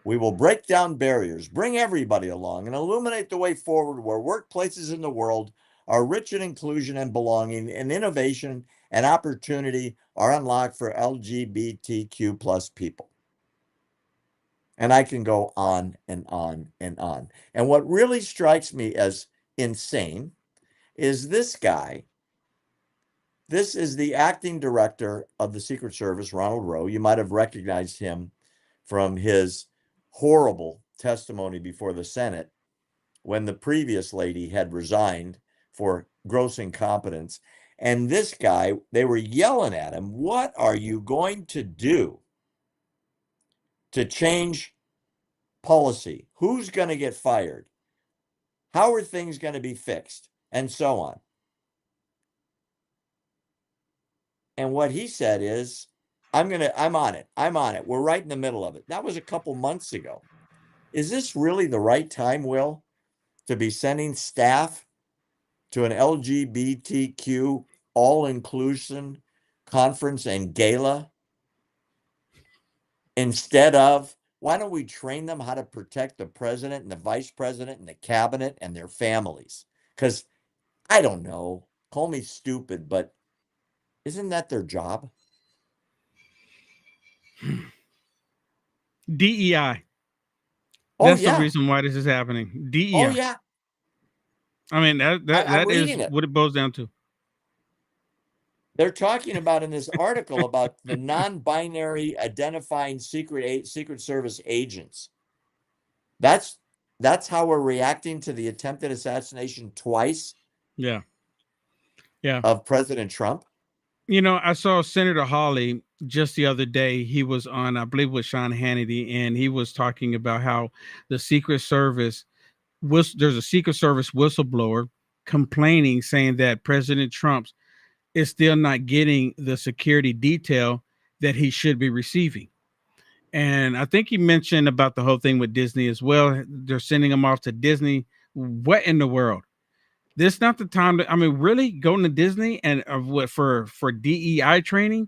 We will break down barriers, bring everybody along, and illuminate the way forward where workplaces in the world are rich in inclusion and belonging, and innovation and opportunity are unlocked for LGBTQ plus people. And I can go on and on and on. And what really strikes me as insane is this guy. This is the acting director of the Secret Service, Ronald Rowe. You might have recognized him from his horrible testimony before the Senate when the previous lady had resigned for gross incompetence. And this guy, they were yelling at him, what are you going to do to change policy? Who's going to get fired? How are things going to be fixed? And so on. And what he said is, I'm on it. We're right in the middle of it. That was a couple months ago. Is this really the right time, Will, to be sending staff to an LGBTQ all-inclusion conference and gala instead of, why don't we train them how to protect the president and the vice president and the cabinet and their families? Because I don't know, call me stupid, but isn't that their job? DEI. That's the reason why this is happening. DEI. Oh, yeah. I mean, that is what it boils down to. They're talking about in this article about the non-binary identifying Secret Service agents. That's how we're reacting to the attempted assassination twice. Yeah. Of President Trump. I saw Senator Hawley just the other day. He was on, I believe, with Sean Hannity, and he was talking about how the Secret Service there's a Secret Service whistleblower complaining, saying that President Trump is still not getting the security detail that he should be receiving. And I think he mentioned about the whole thing with Disney as well. They're sending him off to Disney. What in the world? This is not the time to, I mean, really going to Disney and what for DEI training.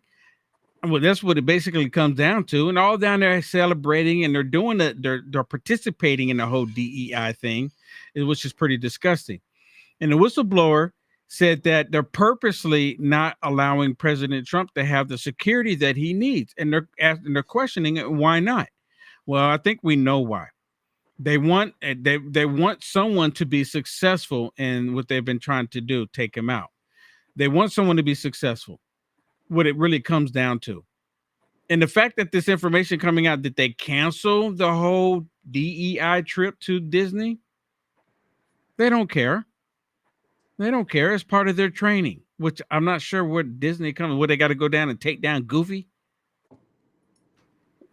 Well, that's what it basically comes down to, and all down there celebrating, and they're doing it. They're participating in the whole DEI thing, which is pretty disgusting. And the whistleblower said that they're purposely not allowing President Trump to have the security that he needs, and they're questioning it. Why not? Well, I think we know why. They want someone to be successful in what they've been trying to do, take him out. They want someone to be successful. What it really comes down to. And the fact that this information coming out that they cancel the whole DEI trip to Disney, they don't care. They don't care. It's part of their training, which I'm not sure what Disney comes. What, they got to go down and take down Goofy?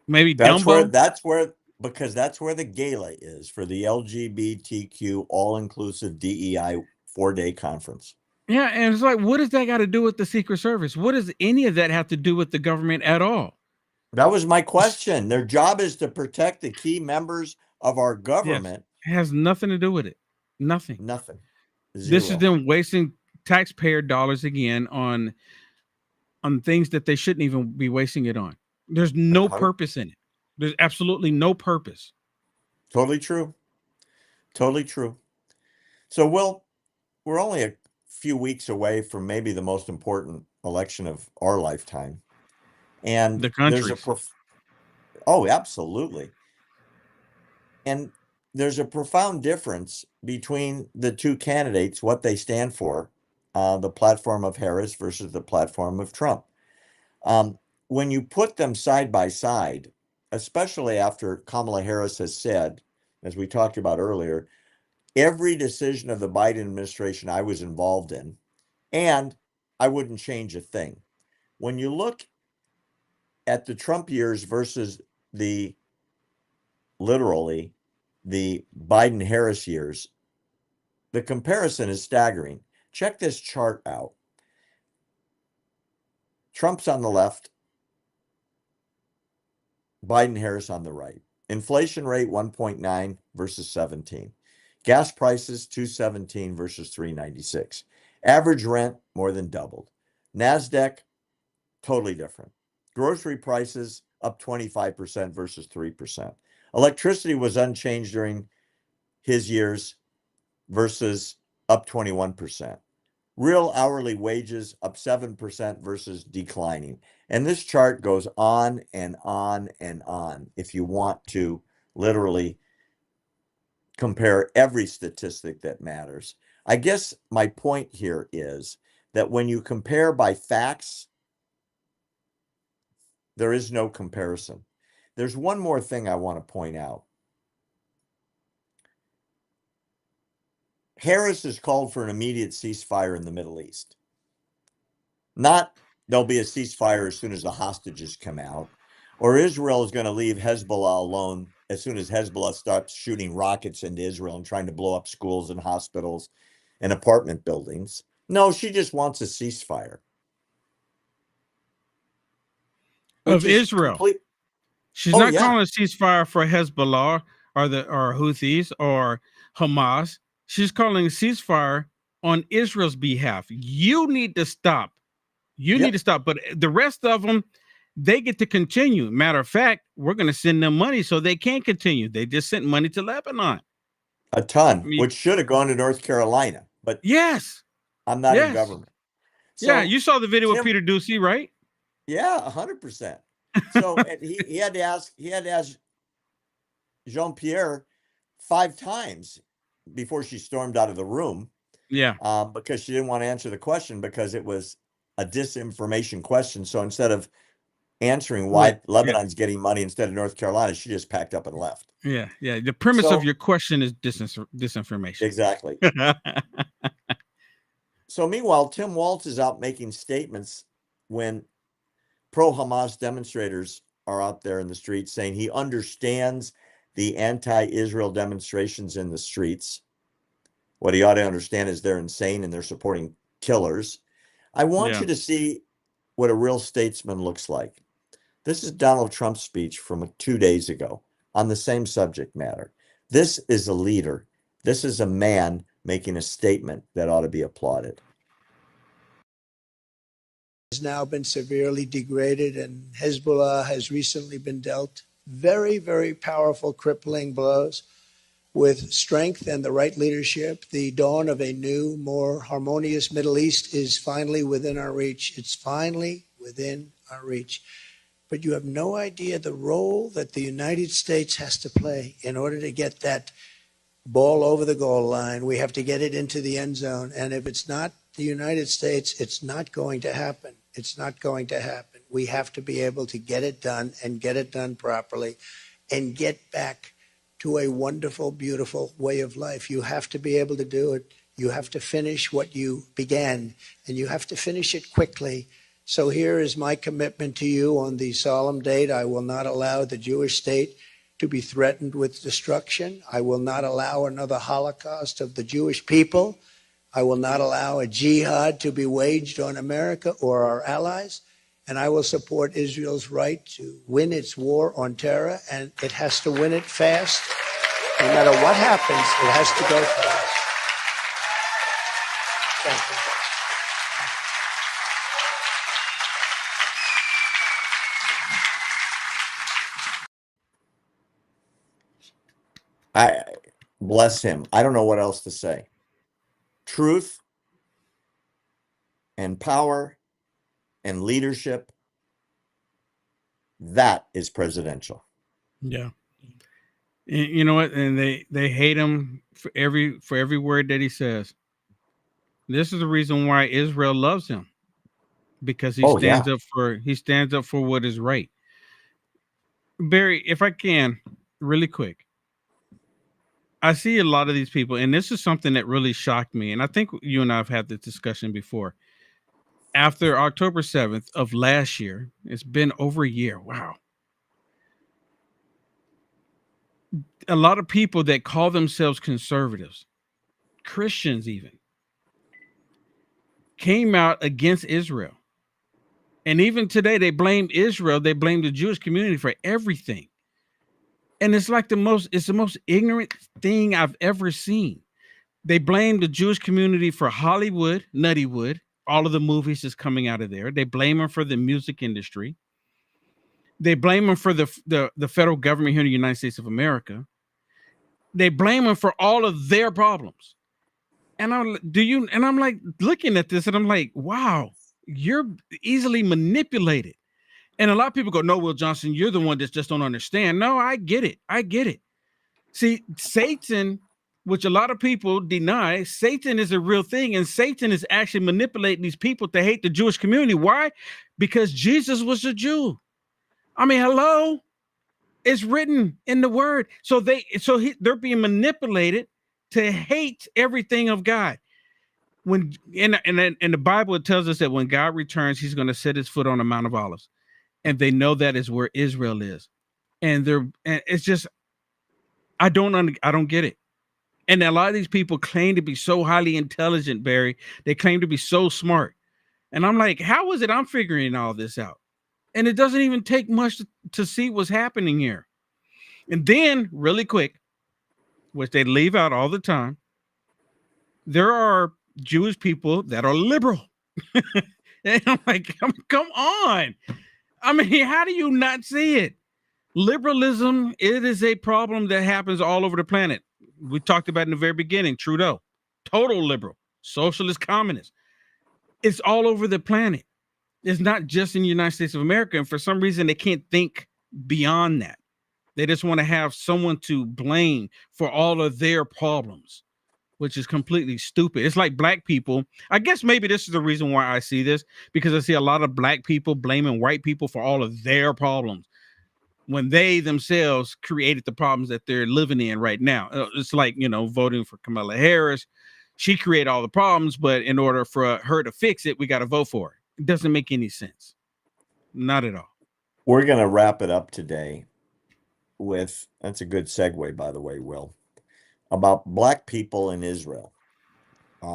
Maybe Dumbo? Because that's where the gala is for the LGBTQ all-inclusive DEI 4-day conference. Yeah, and it's like, what does that got to do with the Secret Service? What does any of that have to do with the government at all? That was my question. Their job is to protect the key members of our government. Yes. It has nothing to do with it. Nothing. Nothing. Zero. This is them wasting taxpayer dollars again on things that they shouldn't even be wasting it on. There's no purpose in it. There's absolutely no purpose. Totally true. Totally true. So, Will, we're only a few weeks away from maybe the most important election of our lifetime, and the country. Oh, absolutely. And there's a profound difference between the two candidates, what they stand for, the platform of Harris versus the platform of Trump. When you put them side by side, especially after Kamala Harris has said, as we talked about earlier, every decision of the Biden administration I was involved in, and I wouldn't change a thing. When you look at the Trump years versus literally the Biden-Harris years, the comparison is staggering. Check this chart out. Trump's on the left, Biden-Harris on the right. Inflation rate 1.9 versus 17. Gas prices, $217 versus $396. Average rent, more than doubled. NASDAQ, totally different. Grocery prices, up 25% versus 3%. Electricity was unchanged during his years versus up 21%. Real hourly wages, up 7% versus declining. And this chart goes on and on and on if you want to literally compare every statistic that matters. I guess my point here is that when you compare by facts, there is no comparison. There's one more thing I want to point out. Harris has called for an immediate ceasefire in the Middle East. Not there'll be a ceasefire as soon as the hostages come out, or Israel is going to leave Hezbollah alone as soon as Hezbollah starts shooting rockets into Israel and trying to blow up schools and hospitals and apartment buildings. No, she just wants a ceasefire. Of Israel. She's not calling a ceasefire for Hezbollah or Houthis or Hamas. She's calling a ceasefire on Israel's behalf. You need to stop. You need to stop. But the rest of them, they get to continue. Matter of fact, we're going to send them money so they can continue. They just sent money to Lebanon. A ton, which should have gone to North Carolina. But yes, I'm not in government. So, yeah, you saw the video with Peter Doocy, right? Yeah, 100%. So he had to ask Jean-Pierre 5 times before she stormed out of the room. Yeah. Because she didn't want to answer the question because it was a disinformation question. So instead of answering why Lebanon's getting money instead of North Carolina, she just packed up and left. Yeah. Yeah. The premise of your question is disinformation. Exactly. So meanwhile, Tim Walz is out making statements when pro-Hamas demonstrators are out there in the streets saying he understands the anti-Israel demonstrations in the streets. What he ought to understand is they're insane and they're supporting killers. I want you to see what a real statesman looks like. This is Donald Trump's speech from 2 days ago on the same subject matter. This is a leader. This is a man making a statement that ought to be applauded. Has now been severely degraded, and Hezbollah has recently been dealt very, very powerful, crippling blows. With strength and the right leadership, the dawn of a new, more harmonious Middle East is finally within our reach. It's finally within our reach. But you have no idea the role that the United States has to play in order to get that ball over the goal line. We have to get it into the end zone. And if it's not the United States, it's not going to happen. It's not going to happen. We have to be able to get it done and get it done properly and get back to a wonderful, beautiful way of life. You have to be able to do it. You have to finish what you began, and you have to finish it quickly. So here is my commitment to you on the solemn date. I will not allow the Jewish state to be threatened with destruction. I will not allow another Holocaust of the Jewish people. I will not allow a jihad to be waged on America or our allies. And I will support Israel's right to win its war on terror, and it has to win it fast. No matter what happens, it has to go fast. Thank you. I bless him. I don't know what else to say. Truth and power and leadership, that is presidential. Yeah. You know what? And they hate him for every word that he says. This is the reason why Israel loves him, because he stands up for what is right. Barry, if I can, really quick, I see a lot of these people, and this is something that really shocked me, and I think you and I have had this discussion before. After October 7th of last year, it's been over a year. Wow. A lot of people that call themselves conservatives, Christians even, came out against Israel. And even today, they blame Israel. They blame the Jewish community for everything. And it's like the most ignorant thing I've ever seen. They blame the Jewish community for Hollywood, Nuttywood, all of the movies is coming out of there. They blame them for the music industry. They blame them for the federal government here in the United States of America. They blame them for all of their problems. And I'm like looking at this and I'm like, wow, you're easily manipulated. And a lot of people go, no, Will Johnson, you're the one that just don't understand. No, I get it. I get it. See, Satan, which a lot of people deny, Satan is a real thing. And Satan is actually manipulating these people to hate the Jewish community. Why? Because Jesus was a Jew. I mean, hello, it's written in the word. So they're being manipulated to hate everything of God. When in the Bible, it tells us that when God returns, he's going to set his foot on the Mount of Olives. And they know that is where Israel is. And it's just, I don't get it. And a lot of these people claim to be so highly intelligent, Barry. They claim to be so smart. And I'm like, how is it I'm figuring all this out? And it doesn't even take much to see what's happening here. And then, really quick, which they leave out all the time, there are Jewish people that are liberal. And I'm like, come on. I mean, how do you not see it? Liberalism, it is a problem that happens all over the planet. We talked about in the very beginning, Trudeau, total liberal, socialist, communist. It's all over the planet. It's not just in the United States of America. And for some reason, they can't think beyond that. They just want to have someone to blame for all of their problems, which is completely stupid. It's like black people. I guess maybe this is the reason why I see this, because I see a lot of black people blaming white people for all of their problems when they themselves created the problems that they're living in right now. It's like, voting for Kamala Harris. She created all the problems, but in order for her to fix it, we got to vote for her. It doesn't make any sense. Not at all. We're going to wrap it up today with, that's a good segue, by the way, Will, about black people in Israel.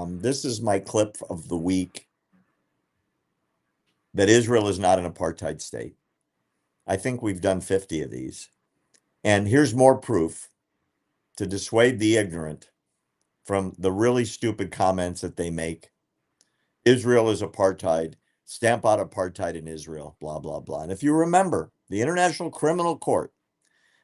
This is my clip of the week, that Israel is not an apartheid state. I think we've done 50 of these. And here's more proof to dissuade the ignorant from the really stupid comments that they make. Israel is apartheid. Stamp out apartheid in Israel, blah, blah, blah. And if you remember, the International Criminal Court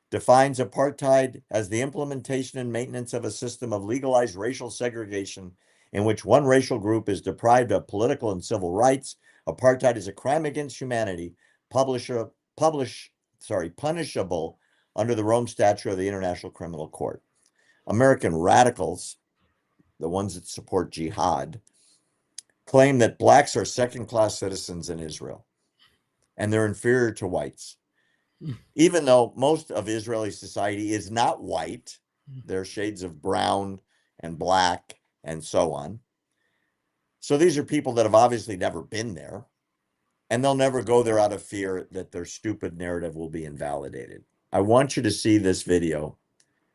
defines apartheid as the implementation and maintenance of a system of legalized racial segregation in which one racial group is deprived of political and civil rights. Apartheid is a crime against humanity, punishable under the Rome Statute of the International Criminal Court. American radicals, the ones that support jihad, claim that blacks are second-class citizens in Israel and they're inferior to whites. Even though most of Israeli society is not white, there are shades of brown and black and so on. So these are people that have obviously never been there, and they'll never go there out of fear that their stupid narrative will be invalidated. I want you to see this video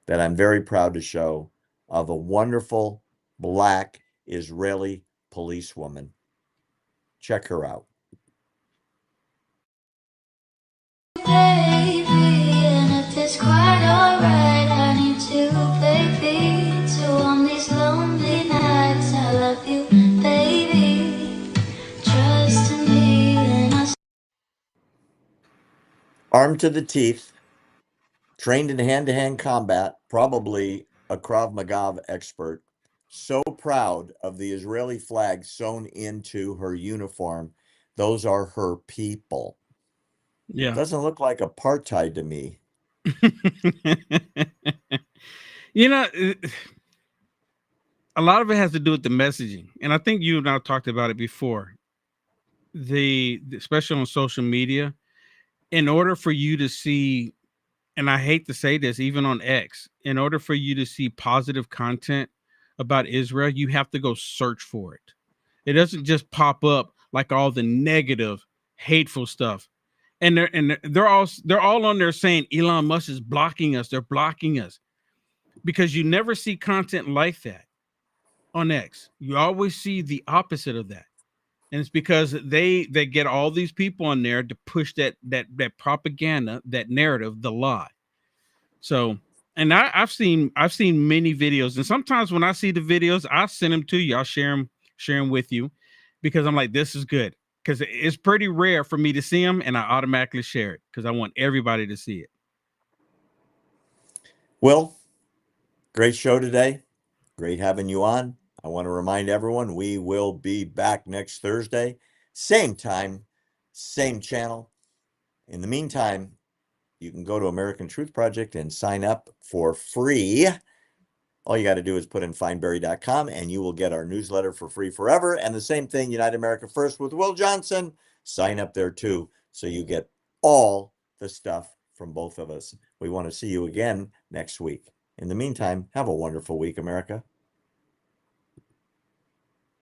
that I'm very proud to show of a wonderful black Israeli policewoman. Check her out. Baby, and if it's quite alright, I need to, baby, to on these lonely nights. I love you, baby. Trust in me, and I. Armed to the teeth, trained in hand-to-hand combat, probably a Krav Maga expert, so proud of the Israeli flag sewn into her uniform. Those are her people. Yeah. Doesn't look like apartheid to me. You know, a lot of it has to do with the messaging. And I think you and I talked about it before. Especially on social media, in order for you to see, and I hate to say this, even on X, in order for you to see positive content about Israel, you have to go search for it. It doesn't just pop up like all the negative, hateful stuff. And they're all on there saying Elon Musk is blocking us. They're blocking us because you never see content like that on X. You always see the opposite of that. And it's because they get all these people on there to push that propaganda, that narrative, the lie. So, and I've seen many videos, and sometimes when I see the videos, I send them to you. I'll share them with you because I'm like, this is good. Because it's pretty rare for me to see them, and I automatically share it because I want everybody to see it. Will, great show today. Great having you on. I want to remind everyone we will be back next Thursday. Same time, same channel. In the meantime, you can go to American Truth Project and sign up for free. All you got to do is put in fineberry.com and you will get our newsletter for free forever. And the same thing, United America First with Will Johnson. Sign up there too, so you get all the stuff from both of us. We want to see you again next week. In the meantime, have a wonderful week, America.